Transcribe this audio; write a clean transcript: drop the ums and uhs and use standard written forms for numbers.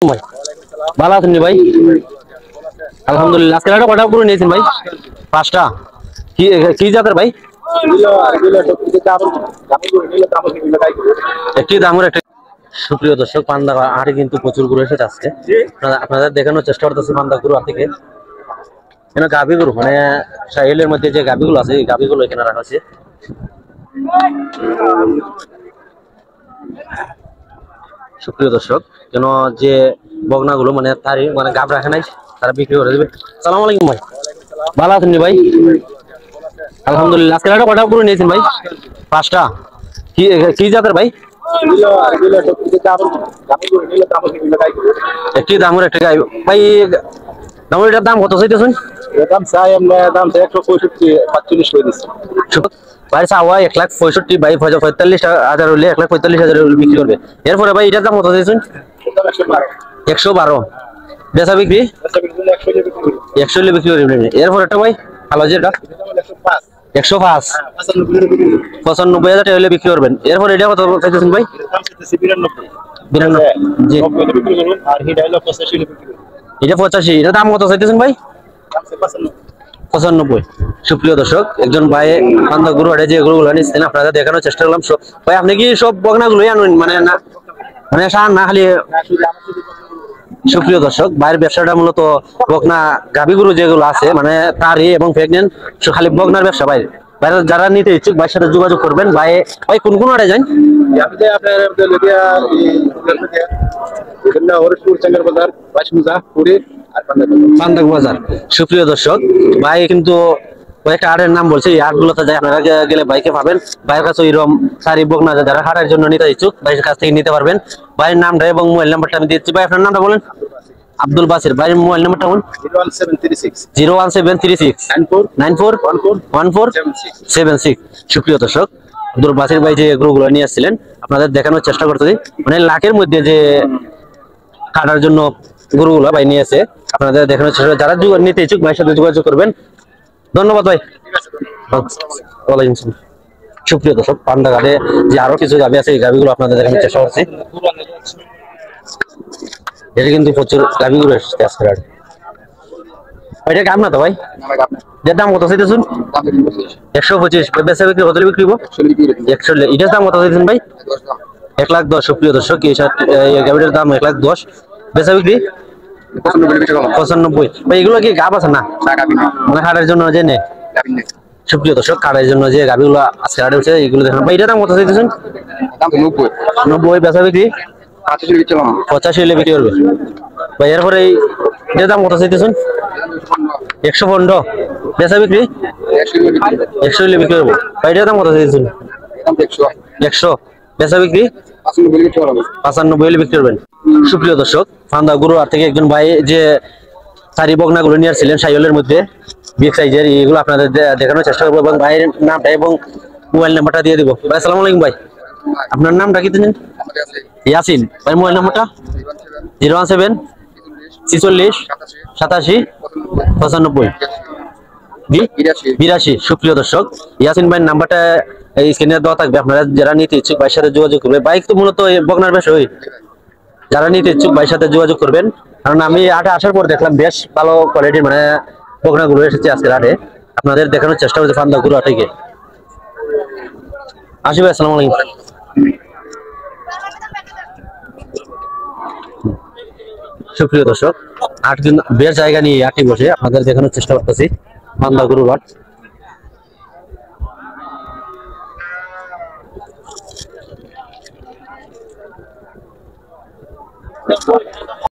ভাই ভালো আছেন ভাই? আলহামদুলিল্লাহ। আজকে একটা কটা করে নিয়েছেন ভাই? পাঁচটা। কি কি জাতের ভাই? একটি দামের একটা। সুপ্রিয় দর্শক, পান্ডা হাটে কিন্তু প্রচুর গরু এসেছে আজকে। আপনাদের দেখানোর চেষ্টা করতেছি পান্ডা গরু হাট থেকে। এখানে গাভী গরু মানে সাহেলের মধ্যে যে গাভীগুলো আছে এই গাভীগুলো এখানে রাখা আছে। সুপ্রিয় দর্শক, কেন যে বগনাগুলো মানে তারই মানে গাভ রাখে নাই, তারা বিক্রি করে দেবে। সালাম আলাইকুম ভাই, ভালো আছেন ভাই? আলহামদুলিল্লাহ। আজকে একটা কটা করে নিয়েছেন ভাই? পাঁচটা। কি কি জাতের ভাই? একটি দামের একটা গাই ভাই। দামের এটার দাম কত চাইতেছেন? দাম চাই আমরা দাম চাই 165 করে দিচ্ছি। ভাই চাওয়া 1,65,000 ভাই, 45,000 হলে 1,45,000 বিক্রি করবে। এরপরে ভাই এটার দাম কত চাইছেন? 112। বেচা বিক্রি 100 হলে বিক্রি করবেন। এরপর একটা ভাই ভালো যেটা 105, 95,000 হলে বিক্রি করবেন। এরপর এটা কত চাইতেছেন ভাই? 92। জি, এটা 85। এটা দাম কত চাইতেছেন ভাই? 95। সুপ্রিয় দর্শক, একজন ভাই পান্ডা গরু হাটে যে গরুগুলো নিচ্ছেন আপনাদের দেখানোর চেষ্টা করলাম। ভাই আপনি কি সব বগনাগুলোই আনুন মানে না, মানে সার না খালি? সুপ্রিয় দর্শক, ভাইয়ের ব্যবসাটা মূলত বকনা গাভী গরু যেগুলো আছে মানে তারই এবং প্রেগনেন্ট খালি বকনার ব্যবসা। ভাই ভাইরা যারা নিতে ইচ্ছুক ভাইয়ের সাথে যোগাযোগ করবেন। ভাই ভাই কোন কোন হাটে যান? পান্ডা বাজার। সুপ্রিয় দর্শক, ভাই কিন্তু কয়েকটা হাটের নাম বলছে, এই হাটগুলোতে যায় আপনারা গেলে বাইকে পাবেন। ভাইয়ের কাছে ওইরকম সারি বকনা যারা হাটের জন্য নিতে ইচ্ছুক ভাইয়ের কাছ থেকে নিতে পারবেন। ভাইয়ের নামটা এবং মোবাইল নাম্বারটা আমি দিচ্ছি। ভাই আপনার নামটা বলেন। আব্দুল বাসির। ভাইয়ের মোবাইল নাম্বারটা বলুন। 01736 941476। সুপ্রিয় দর্শক, আব্দুল বাসির ভাই যে গরুগুলো নিয়ে আসছিলেন আপনাদের দেখানোর চেষ্টা করতেছি, মানে লাখের মধ্যে যে কাটার জন্য গরুগুলো ভাই নিয়ে আসে আপনাদের দেখানোর চেষ্টা। যারা নিতে ইচ্ছুক ভাইয়ের সাথে যোগাযোগ করবেন। ধন্যবাদ ভাই। ওয়ালাইকুম আসসালাম। সুপ্রিয় দর্শক, পান্ডা ঘাটে যে আরো কিছু গাভী আছে এই গাভীগুলো আপনাদের দেখানোর চেষ্টা করছি। এটা কিন্তু প্রচুর গাভী গরু এসেছে আজকে হাটে। এটা গাব না তো ভাই? এটার দাম কত চাইতেছেন? 125। বেচা বিক্রি কত বিক্রি হবো? 100। এটার দাম কত চাইতেছেন ভাই? 1,10,000। সুপ্রিয় দর্শক, এই গাভীটার দাম 1,10,000। বেচা বিক্রি 95। ভাই এগুলো কি গাব আছে না মানে হাটের জন্য যে নেই? সুপ্রিয় দর্শক, কারের জন্য যে গাভীগুলো আজকে হাটে উঠছে এগুলো দেখেন। ভাই এটার দাম কত চাইতেছেন? 90। বেচা বিক্রি 85 হলে বিক্রি করবে। ভাই এরপরে এটার দাম কত চাইতেছেন? 115। বেচা বিক্রি 100 হলে বিক্রি করবে। ভাই এটার দাম কত চাইতেছেন? 100। বেচা বিক্রি 95 হলে বিক্রি করবেন। সুপ্রিয় দর্শক, পান্ডা গরু হাট থেকে একজন ভাই যে সারি বকনা গুলো নিয়ে আসছিলেন সাইলের মধ্যে বিগ সাইজের, এগুলো আপনাদের দেখানোর চেষ্টা করবো এবং ভাইয়ের নামটা এবং মোবাইল নাম্বারটা দিয়ে দিব। ভাই আসসালামু আলাইকুম ভাই, আপনার নামটা কি জানেন? ইয়াসিন। ভাই মোবাইল নাম্বারটা 017 46 87 95 82। সুপ্রিয় দর্শক, ইয়াসিন ভাইয়ের নাম্বারটা এই স্ক্রিনে দেওয়া থাকবে। আপনারা যারা নিতে ইচ্ছুক ভাইয়ের সাথে যোগাযোগ করবে। বাইক তো মূলত বকনার বেশ হয়, যারা নিতে ইচ্ছুক ভাইয়ের সাথে যোগাযোগ করবেন। কারণ আমি হাটে আসার পর দেখলাম বেশ ভালো কোয়ালিটির মানে বকনা গুলো এসেছে আজকের হাটে। আপনাদের দেখানোর চেষ্টা করছি পান্ডা গরু হাট থেকে। আসি ভাই, আসসালামু আলাইকুম। সুপ্রিয় দর্শক, হাট কিন্তু বেশ জায়গা নিয়ে হাটে বসে আপনাদের দেখানোর চেষ্টা করতেছি পান্ডা গরু হাট।